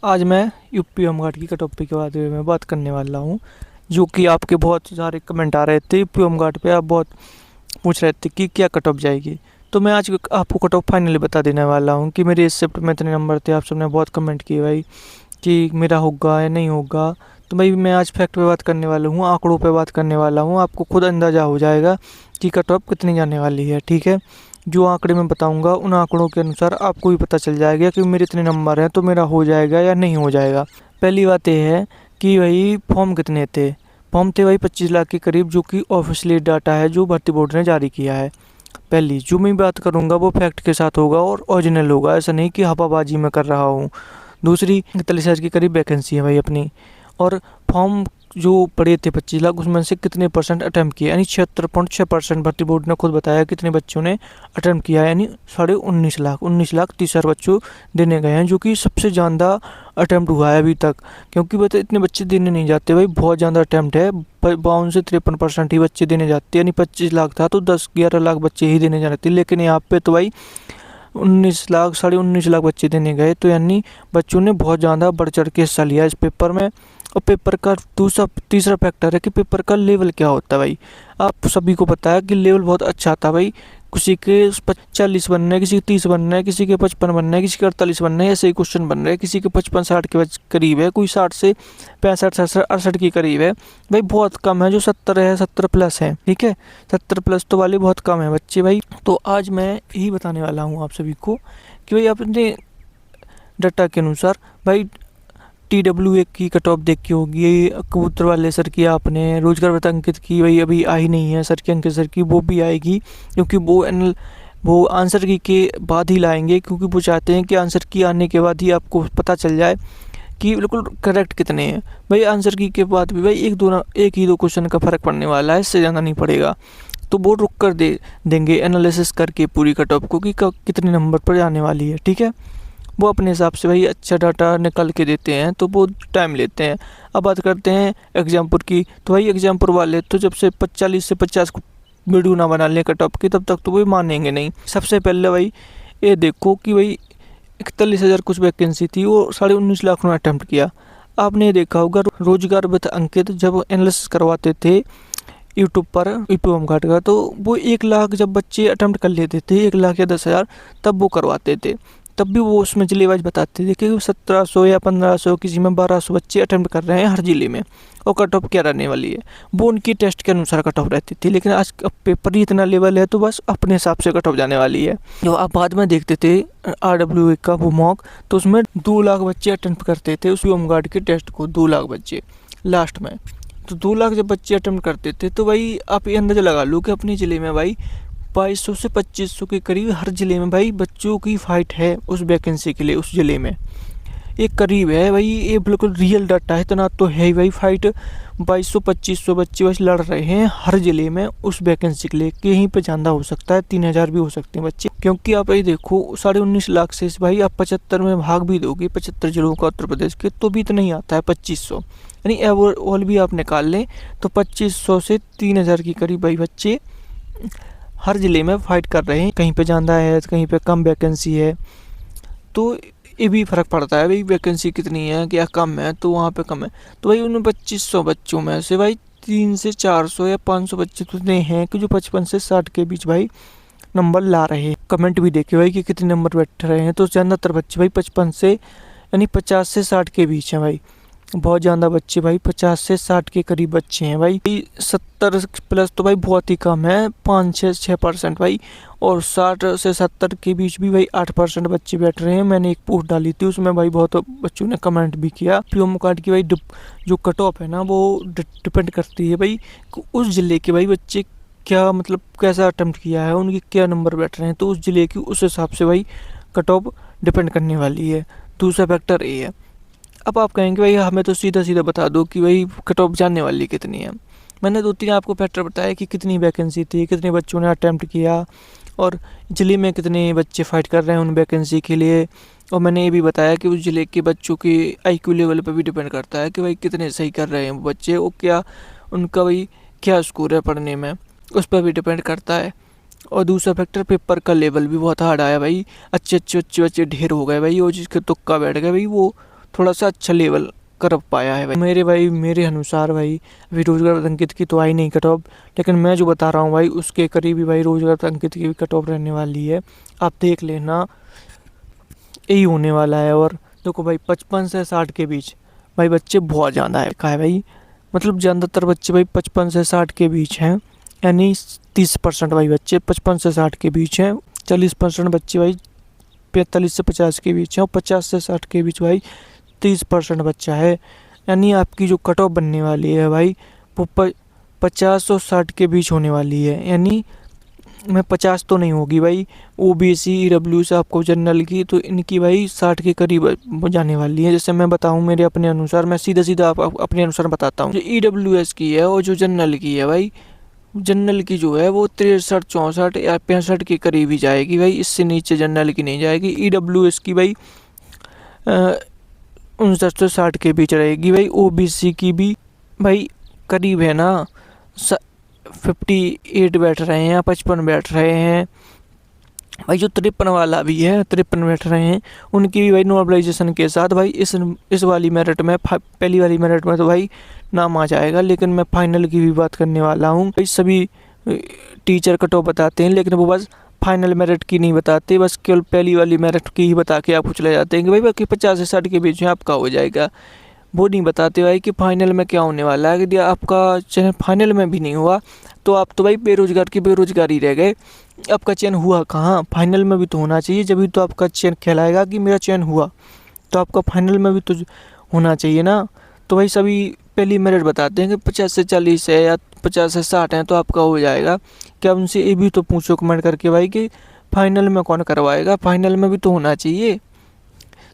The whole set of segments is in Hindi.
आज मैं यूपी होमगार्ड की टॉपिक के बारे में बात करने वाला हूँ, जो कि आपके बहुत सारे कमेंट आ रहे थे यूपी होमगार्ड पे। आप बहुत पूछ रहे थे कि क्या कट ऑफ जाएगी, तो मैं आज आपको कट ऑफ फाइनली बता देने वाला हूँ कि मेरे इस शिफ्ट में इतने नंबर थे। आप सबने बहुत कमेंट किए भाई कि मेरा होगा या नहीं होगा, तो भाई मैं आज फैक्ट पे बात करने वाला हूँ, आंकड़ों पे बात करने वाला हूँ। आपको खुद अंदाज़ा हो जाएगा कि कट ऑफ कितनी जाने वाली है, ठीक है। जो आंकड़े मैं बताऊंगा उन आंकड़ों के अनुसार आपको भी पता चल जाएगा कि मेरे इतने नंबर हैं तो मेरा हो जाएगा या नहीं हो जाएगा। पहली बात यह है कि भाई फॉर्म कितने थे। फॉर्म थे भाई 25 लाख के करीब, जो कि ऑफिशियली डाटा है जो भर्ती बोर्ड ने जारी किया है। पहली जो मैं बात करूंगा वो फैक्ट के साथ होगा और ओरिजिनल होगा, ऐसा नहीं कि हवाबाजी में कर रहा हूँ। दूसरी 41,000 के करीब वैकेंसी है भाई अपनी। और फॉर्म जो पड़े थे 25 लाख, उसमें से कितने परसेंट अटैम्प्ट किया, यानी 76.6% भर्ती बोर्ड ने खुद बताया कितने बच्चों ने अटैम्प्ट किया, यानी 19.5 लाख 19,30,000 बच्चों देने गए हैं, जो कि सबसे ज़्यादा अटैम्प्ट हुआ है अभी तक। क्योंकि बता इतने बच्चे देने नहीं जाते भाई, बहुत ज़्यादा अटैम्प्ट है। 52 से 53% ही बच्चे देने जाते हैं, यानी 25 लाख था तो 10-11 लाख बच्चे ही देने जाते थे। लेकिन यहाँ पे तो भाई 19 लाख 19.5 लाख बच्चे देने गए, तो यानी बच्चों ने बहुत ज़्यादा बढ़ चढ़ के हिस्सा लिया इस पेपर में। और पेपर का तीसरा फैक्टर है कि पेपर का लेवल क्या होता है भाई। आप सभी को पता है कि लेवल बहुत अच्छा था भाई। किसी के 40 बनना है, किसी के 30 बनना है, किसी के 55 बनना है, किसी के 48 बनना है, ऐसे ही क्वेश्चन बन रहे हैं। किसी के 55-60 के करीब है, कोई 60 से 65-67-68 के करीब है भाई। बहुत कम है जो 70 है, 70 प्लस है, ठीक है। 70 प्लस तो वाले बहुत कम है बच्चे भाई। तो आज मैं यही बताने वाला हूँ आप सभी को कि भाई अपने डाटा के अनुसार भाई TW1 की कट ऑफ देखी होगी, कबूतर वाले सर की आपने, रोजगार भत्ता अंकित की भाई अभी आई नहीं है सर की, अंकित सर की वो भी आएगी, क्योंकि वो आंसर की के बाद ही लाएंगे, क्योंकि वो चाहते हैं कि आंसर की आने के बाद ही आपको पता चल जाए कि बिल्कुल करेक्ट कितने हैं भाई। आंसर की के बाद भी भाई एक ही दो क्वेश्चन का फर्क पड़ने वाला है, इससे ज़्यादा नहीं पड़ेगा। तो वो रुक कर देंगे एनालिसिस करके पूरी कट ऑफ को कि कितने नंबर पर जाने वाली है, ठीक है। वो अपने हिसाब से भाई अच्छा डाटा निकाल के देते हैं, तो वो टाइम लेते हैं। अब बात करते हैं एग्जामपुर की, तो भाई एग्जामपुर वाले तो जब से 40 से 50 वीडियो ना बना लें कट ऑफ की, तब तक तो वो मानेंगे नहीं। सबसे पहले भाई ये देखो कि भाई 41,000 कुछ वैकेंसी थी, वो 19.5 लाख ने अटैम्प्ट किया। आपने देखा होगा रोजगार विद अंकित जब एनालिसिस करवाते थे यूट्यूब पर, यूट्यूब होमगार्ड का, तो वो 1 लाख जब बच्चे अटैम्प्ट कर लेते थे, 1 लाख या 10,000, तब वो करवाते थे। तब भी वो उसमें जिले वाइज बताते थे कि 1700 या 1500, किसी में 1200 बच्चे अटेम्प्ट कर रहे हैं हर जिले में, और कट ऑफ क्या रहने वाली है वो उनकी टेस्ट के अनुसार कट ऑफ रहती थी। लेकिन आज पेपर ही इतना लेवल है तो बस अपने हिसाब से कट ऑफ जाने वाली है। जो आप बाद में देखते थे RWA का वो मॉक, तो उसमें 2 लाख बच्चे अटेम्प्ट करते थे उस होमगार्ड के टेस्ट को, 2 लाख बच्चे लास्ट में। तो 2 लाख जब बच्चे अटेम्प्ट करते थे, तो भाई आप ये अंदाजा लगा लो कि अपने ज़िले में भाई 2200 से 2500 के करीब हर ज़िले में भाई बच्चों की फ़ाइट है उस वैकेंसी के लिए। उस ज़िले में एक करीब है भाई, ये बिल्कुल रियल डाटा है, इतना तो है भाई। फाइट 2200-2500 बच्चे बस लड़ रहे हैं हर ज़िले में उस वैकेंसी के लिए। कहीं पे ज़्यादा हो सकता है, 3,000 भी हो सकते हैं बच्चे, क्योंकि आप ये देखो 19.5 लाख से भाई आप 75 में भाग भी दोगे, 75 जिलों का उत्तर प्रदेश के, तो भी इतना ही आता है 2500। यानी ओवरऑल भी आप निकाल लें तो 2500 से 3,000 के करीब भाई बच्चे हर ज़िले में फाइट कर रहे हैं। कहीं पे ज़्यादा है, कहीं पे कम वैकेंसी है, तो ये भी फ़र्क पड़ता है भाई वैकेंसी कितनी है, क्या कम है तो वहाँ पे कम है। तो भाई उन 2500 बच्चों में से भाई 300 से 400 या 500 बच्चे तो इतने हैं कि जो 55 से 60 के बीच भाई नंबर ला रहे हैं। कमेंट भी देखे भाई कि कितने नंबर बैठ रहे हैं, तो ज़्यादातर बच्चे भाई 55 से यानी 50 से 60 के बीच हैं भाई। बहुत ज़्यादा बच्चे भाई 50 से 60 के करीब बच्चे हैं भाई। 70 प्लस तो भाई बहुत ही कम है, 5-6% भाई। और 60 से 70 के बीच भी भाई 8% बच्चे बैठ रहे हैं। मैंने एक पोस्ट डाली थी, उसमें भाई बहुत बच्चों ने कमेंट भी किया। पीएम कार्ड की भाई जो कट ऑफ है ना, वो डिपेंड करती है भाई उस ज़िले के भाई बच्चे क्या मतलब कैसा अटेम्प्ट किया है, उनके क्या नंबर बैठ रहे हैं, तो उस ज़िले की उस हिसाब से भाई कट ऑफ डिपेंड करने वाली है। दूसरा फैक्टर ये है। अब आप कहेंगे भाई हमें तो सीधा सीधा बता दो कि भाई कट ऑफ जाने वाली कितनी है। मैंने 2-3 आपको फैक्टर बताया कि कितनी वैकेंसी थी, कितने बच्चों ने अटैम्प्ट किया, और ज़िले में कितने बच्चे फाइट कर रहे हैं उन वैकेंसी के लिए। और मैंने ये भी बताया कि उस ज़िले के बच्चों के IQ लेवल पर भी डिपेंड करता है कि भाई कितने सही कर रहे हैं वो बच्चे, वो क्या उनका भाई क्या स्कोर है पढ़ने में, उस पर भी डिपेंड करता है। और दूसरा फैक्टर पेपर का लेवल भी बहुत हार्ड आया भाई। अच्छे बच्चे ढेर हो गए भाई, वो जिसके तुक्का बैठ गए भाई वो थोड़ा सा अच्छा लेवल कर पाया है भाई। मेरे अनुसार भाई अभी रोजगार अंकित की तो आई नहीं कट ऑफ, लेकिन मैं जो बता रहा हूँ भाई उसके करीब ही भाई रोजगार अंकित की भी कट ऑफ रहने वाली है। आप देख लेना यही होने वाला है। और देखो भाई 55 से 60 के बीच भाई बच्चे बहुत ज़्यादा है का है भाई, मतलब ज़्यादातर बच्चे भाई 55 से 60 के बीच हैं, यानी 30% भाई बच्चे 55 से 60 के बीच हैं, 40% बच्चे भाई 45 से 50 के बीच हैं, और 50 से 60 के बीच भाई 30% बच्चा है। यानी आपकी जो कट ऑफ बनने वाली है भाई वो 50 और 60 के बीच होने वाली है। यानी मैं 50 तो नहीं होगी भाई, OBC EW से आपको जनरल की तो इनकी भाई 60 के करीब जाने वाली है। जैसे मैं बताऊं मेरे अपने अनुसार, मैं सीधा सीधा आप अपने अनुसार बताता हूँ। जो EWS की है और जो जनरल की है भाई, जनरल की जो है वो 63 64 या 65 के करीब ही जाएगी भाई, इससे नीचे जनरल की नहीं जाएगी। EWS की भाई 59 से 60 के बीच रहेगी भाई। OBC की भी भाई करीब है ना 58 बैठ रहे हैं या 55 बैठ रहे हैं भाई। जो 53 वाला भी है 53 बैठ रहे हैं, उनकी भी भाई नॉर्मलाइजेशन के साथ भाई इस वाली मेरिट में पहली वाली मेरिट में तो भाई नाम आ जाएगा। लेकिन मैं फाइनल की भी बात करने वाला हूँ भाई। सभी टीचर कट ऑफ बताते हैं लेकिन वो बस फाइनल मेरिट की नहीं बताते, बस केवल पहली वाली मेरिट की ही बता के आपको चले जाते हैं कि भाई बाकी 50 से 60 के बीच में आपका हो जाएगा। वो नहीं बताते भाई कि फाइनल में क्या होने वाला है। यदि आपका चयन फाइनल में भी नहीं हुआ तो आप तो भाई बेरोजगार की बेरोजगार ही रह गए। आपका चयन हुआ कहाँ, फाइनल में भी तो होना चाहिए, जब भी तो आपका चयन कहलाएगा कि मेरा चयन हुआ। तो आपका फाइनल में भी तो होना चाहिए ना। तो भाई सभी पहली मेरिट बताते हैं कि 50 से 40 है या 50 से 60 है तो आपका हो जाएगा। क्या उनसे ये भी तो पूछो कमेंट करके भाई कि फाइनल में कौन करवाएगा, फाइनल में भी तो होना चाहिए।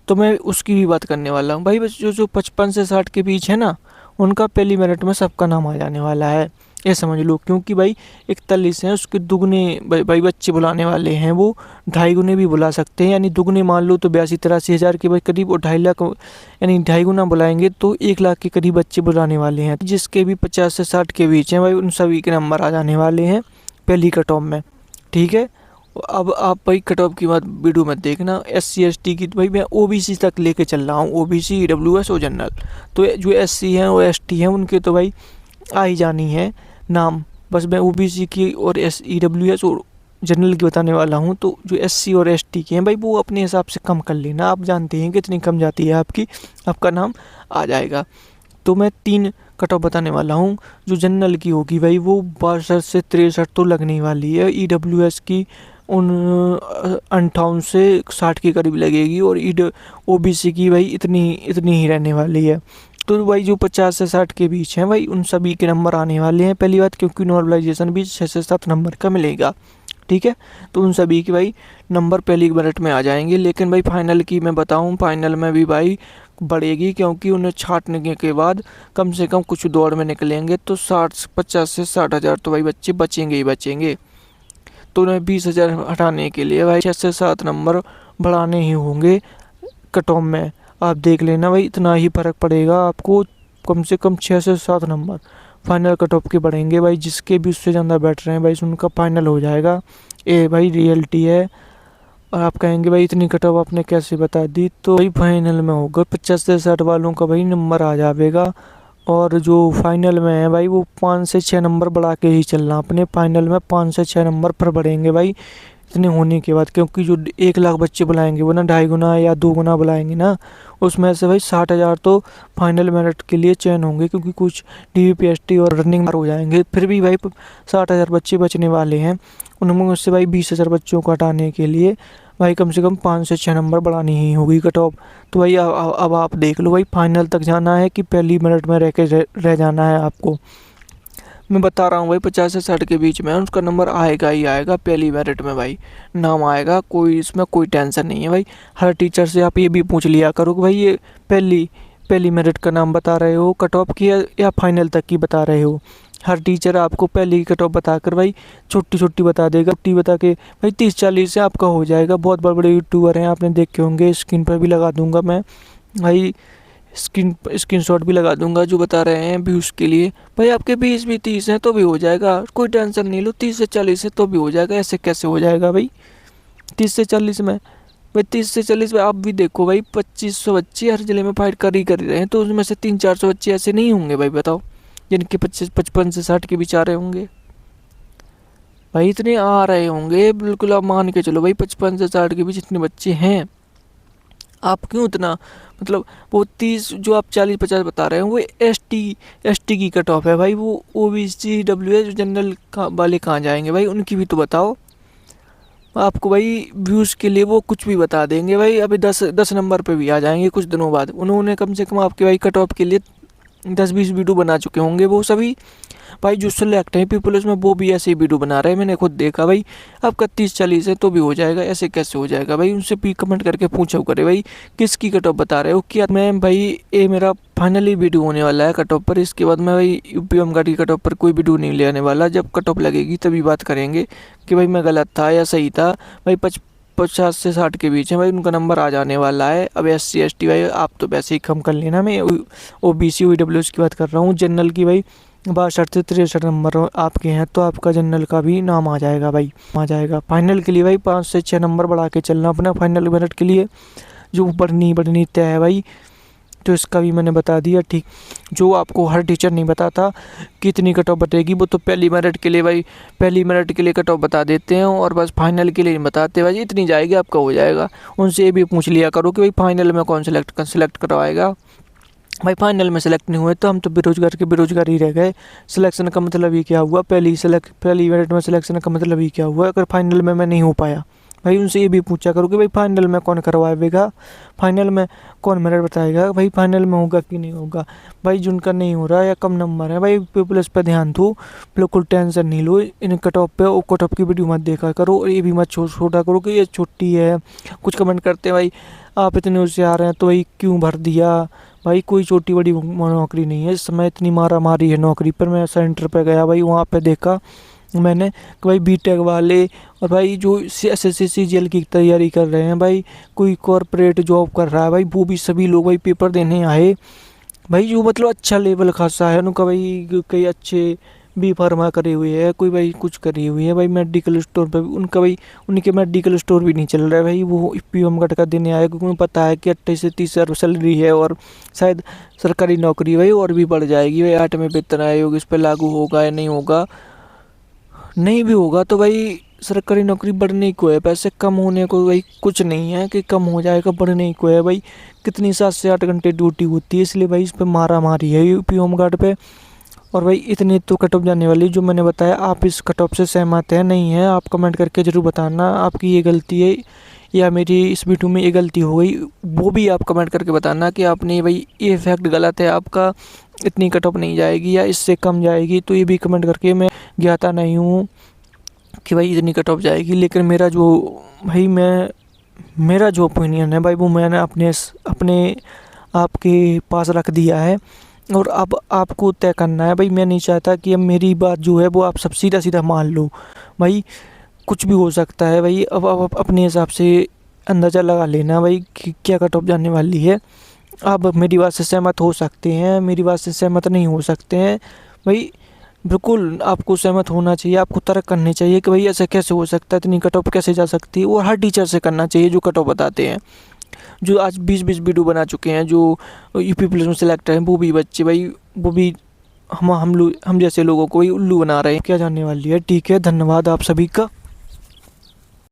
तो मैं उसकी भी बात करने वाला हूँ भाई। बस जो 55 से 60 के बीच है ना, उनका पहली मेरिट में सबका नाम आ जाने वाला है, ये समझ लो। क्योंकि भाई 41 है, उसके दुगने भाई बच्चे बुलाने वाले हैं, वो 2.5 गुने भी बुला सकते हैं। यानी दुगने मान लो तो 82-83 हज़ार के भाई करीब, और 2.5 लाख यानी 2.5 गुना बुलाएंगे तो 1 लाख के करीब बच्चे बुलाने वाले हैं। जिसके भी 50 से 60 के बीच हैं भाई उन सभी के नंबर आ जाने वाले हैं पहली कट ऑफ में, ठीक है। अब आप भाई कट ऑफ की बात वीडियो मत देखना। SC ST की तो भाई मैं OBC तक लेके चल रहा हूँ, OBC EWS और जनरल। तो जो SC हैं और ST हैं उनके तो भाई आ ही जानी है नाम। बस मैं OBC की और EWS और जनरल की बताने वाला हूँ। तो जो SC और ST के हैं भाई वो अपने हिसाब से कम कर लेना, आप जानते हैं कितनी कम जाती है आपकी, आपका नाम आ जाएगा। तो मैं 3 कट ऑफ बताने वाला हूँ। जो जनरल की होगी भाई वो 62 से 63 तो लगने वाली है। EWS की 58 से 60 के करीब लगेगी, और OBC की भाई इतनी ही रहने वाली है। तो भाई जो 50 से 60 के बीच हैं भाई उन सभी के नंबर आने वाले हैं पहली बात, क्योंकि नॉर्मलाइजेशन भी 6 से 7 नंबर का मिलेगा, ठीक है। तो उन सभी के भाई नंबर पहली मेरिट में आ जाएंगे। लेकिन भाई फाइनल की मैं बताऊं, फाइनल में भी भाई बढ़ेगी, क्योंकि उन्हें छांटने के बाद कम से कम कुछ दौड़ में निकलेंगे तो 50 से 60 हज़ार तो भाई बच्चे बचेंगे ही बचेंगे। तो उन्हें 20 हज़ार हटाने के लिए भाई 6 से 7 नंबर बढ़ाने ही होंगे कट ऑफ में। आप देख लेना भाई इतना ही फ़र्क पड़ेगा आपको, कम से कम 6 से 7 नंबर फाइनल कट ऑफ के बढ़ेंगे भाई। जिसके भी उससे ज़्यादा बैठ रहे हैं भाई उनका फाइनल हो जाएगा, ये भाई रियलिटी है। और आप कहेंगे भाई इतनी कट ऑफ आपने कैसे बता दी, तो भाई फाइनल में होगा 50 से 60 वालों का भाई नंबर आ जाएगा। और जो फाइनल में है भाई वो 5 से 6 नंबर बढ़ा के ही चलना, अपने फाइनल में 5 से 6 नंबर पर बढ़ेंगे भाई इतने होने के बाद। क्योंकि जो 1 लाख बच्चे बुलाएंगे वो ना 2.5 गुना या 2 गुना बुलाएंगे ना, उसमें से भाई 60 हज़ार तो फाइनल मेरिट के लिए चयन होंगे, क्योंकि कुछ DVPST और रनिंग हो जाएंगे। फिर भी भाई 60 हज़ार बच्चे बचने वाले हैं, उनमें से भाई 20 हज़ार बच्चों को हटाने के लिए भाई कम से कम 5 से 6 नंबर बढ़ानी ही होगी कट ऑफ। तो भाई अब आप देख लो भाई फाइनल तक जाना है कि पहली मेरिट में रह जाना है आपको। मैं बता रहा हूँ भाई 50 से 60 के बीच में उसका नंबर आएगा ही आएगा, पहली मेरिट में भाई नाम आएगा, कोई इसमें कोई टेंशन नहीं है भाई। हर टीचर से आप ये भी पूछ लिया करो कि भाई ये पहली मेरिट का नाम बता रहे हो कट ऑफ की या फाइनल तक की बता रहे हो। हर टीचर आपको पहली कट ऑफ बताकर भाई छोटी बता देगा, छोटी बता के भाई 30-40 से आपका हो जाएगा। बहुत बड़े बड़े यूट्यूबर हैं, आपने देखे होंगे, स्क्रीन पर भी लगा दूंगा मैं भाई, स्क्रीनशॉट भी लगा दूंगा जो बता रहे हैं व्यूज़ के लिए। भाई आपके 20 भी 30 हैं तो भी हो जाएगा, कोई टेंशन नहीं लो। 30 से 40 है तो भी हो जाएगा, ऐसे कैसे हो जाएगा भाई 30 से 40 में। भाई 30 से 40 भाई आप भी देखो भाई 2500 बच्चे हर जिले में फाइट कर ही रहे हैं, तो उसमें से 300-400 बच्चे ऐसे नहीं होंगे भाई बताओ, जिनके 55 से 60 के बीच आ रहे होंगे। भाई इतने आ रहे होंगे, बिल्कुल आप मान के चलो भाई 55 से 60 के बीच इतने बच्चे हैं। आप क्यों इतना, मतलब वो 30 जो आप 40-50 बता रहे हैं वो एसटी की कट ऑफ है भाई, वो ओबीसी डब्ल्यू एच जनरल वाले कहाँ जाएंगे भाई, उनकी भी तो बताओ। आपको भाई व्यूज़ के लिए वो कुछ भी बता देंगे भाई, अभी 10 नंबर पे भी आ जाएंगे कुछ दिनों बाद। उन्होंने कम से कम आपके भाई कट ऑफ के लिए 10-20 वीडियो बना चुके होंगे वो सभी। भाई जो सिलेक्ट है पीपल्स में वो भी ऐसे ही वीडियो बना रहे हैं, मैंने खुद देखा भाई। आपका 30-40 है तो भी हो जाएगा, ऐसे कैसे हो जाएगा भाई, उनसे भी कमेंट करके पूछा करे भाई किसकी कट ऑफ बता रहे हो क्या। मैं भाई ये मेरा फाइनली वीडियो होने वाला है कट ऑफ पर, इसके बाद मैं भाई यूपी होमगार्ड की कट ऑफ पर कोई वीडियो नहीं ले आने वाला। जब कट ऑफ लगेगी तभी बात करेंगे कि भाई मैं गलत था या सही था। भाई 50 से 60 के बीच है भाई, उनका नंबर आ जाने वाला है। अब SC ST भाई आप तो वैसे ही कम कर लेना, मैं OBC OWS की बात कर रहा हूँ। जनरल की भाई 62 से 63 नंबर आपके हैं तो आपका जनरल का भी नाम आ जाएगा भाई, आ जाएगा। फाइनल के लिए भाई 5 से 6 नंबर बढ़ा के चलना अपना फाइनल मेरिट के लिए, जो बढ़नी तय है भाई। तो इसका भी मैंने बता दिया ठीक, जो आपको हर टीचर नहीं बताता कितनी कट ऑफ बतेगी, वो तो पहली मेरिट के लिए भाई, पहली मेरिट के लिए कट ऑफ बता देते हैं और बस फाइनल के लिए नहीं बताते भाई इतनी जाएगी आपका हो जाएगा। उनसे ये भी पूछ लिया करो कि भाई फाइनल में कौन सेलेक्ट करवाएगा। भाई फाइनल में सेलेक्ट नहीं हुए तो हम तो बेरोजगार ही रह गए। सिलेक्शन का मतलब ये क्या हुआ, पहली मेरिट में सिलेक्शन का मतलब ये क्या हुआ अगर फाइनल में मैं नहीं हो पाया। भाई उनसे ये भी पूछा करो कि भाई फाइनल में कौन करवाएगा, फाइनल में कौन मेरिट बताएगा, भाई फाइनल में होगा कि नहीं होगा। भाई जिनका नहीं हो रहा या कम नंबर है भाई पीपल्स पे ध्यान दो, बिल्कुल टेंशन नहीं लो इन कट ऑफ पे। कट ऑफ की वीडियो मत देखा करो और ये भी मत छोटा करो कि ये छुट्टी है। कुछ कमेंट करते हैं भाई आप इतने होशियार हैं तो भाई क्यों भर दिया। भाई कोई छोटी बड़ी नौकरी नहीं है, इस समय इतनी मारा मारी है नौकरी पर। मैं सेंटर पे गया भाई, वहाँ पे देखा मैंने कि भाई बीटेक वाले और भाई जो SSC CGL की तैयारी कर रहे हैं भाई, कोई कॉरपोरेट जॉब कर रहा है भाई, वो भी सभी लोग भाई पेपर देने आए भाई। जो मतलब अच्छा लेवल खासा है उनका भाई, कई अच्छे बी फार्मा करे हुए है, कोई भाई कुछ करी हुई है भाई मेडिकल स्टोर पे उनका भाई, उनके मेडिकल स्टोर भी नहीं चल रहा है भाई। वो होमगार्ड का देने आया क्योंकि उन्हें पता है कि 28 से 30 हज़ार सैलरी है और शायद सरकारी नौकरी भाई और भी बढ़ जाएगी भाई। 8वें वेतन आयोग इस पर लागू होगा या नहीं होगा, नहीं भी होगा तो भाई सरकारी नौकरी बढ़ने को है, पैसे कम होने को भाई कुछ नहीं है कि कम हो जाएगा, बढ़ने को है भाई। कितनी 7 से 8 घंटे ड्यूटी होती है, इसलिए भाई इस पर मारा मारी है यूपी होमगार्ड पे। और भाई इतनी तो कट ऑफ जाने वाली जो मैंने बताया। आप इस कट ऑफ से सहमत है नहीं है, आप कमेंट करके ज़रूर बताना आपकी ये गलती है या मेरी इस वीडियो में ये गलती हो गई, वो भी आप कमेंट करके बताना कि आपने भाई ये फैक्ट गलत है आपका, इतनी कट ऑफ नहीं जाएगी या इससे कम जाएगी। तो ये भी कमेंट करके, मैं ज्ञाता नहीं हूँ कि भाई इतनी कट ऑफ जाएगी, लेकिन मेरा जो ओपिनियन है भाई वो मैंने अपने आपके पास रख दिया है और अब आपको तय करना है भाई। मैं नहीं चाहता कि अब मेरी बात जो है वो आप सब सीधा सीधा मान लो भाई, कुछ भी हो सकता है भाई। अब अपने हिसाब से अंदाज़ा लगा लेना भाई कि क्या कट ऑफ जाने वाली है। आप मेरी बात से सहमत हो सकते हैं, मेरी बात से सहमत नहीं हो सकते हैं भाई। बिल्कुल आपको सहमत होना चाहिए, आपको तर्क करने चाहिए कि भाई ऐसा कैसे हो सकता है, इतनी कट ऑफ कैसे जा सकती है। और हर टीचर से करना चाहिए जो कट ऑफ बताते हैं, जो आज 20-20 वीडियो बना चुके हैं, जो यूपी पुलिस में सेलेक्ट हैं, वो भी बच्चे भाई, वो भी हम जैसे लोगों को भाई उल्लू बना रहे हैं। क्या जानने वाली है। ठीक है, धन्यवाद आप सभी का।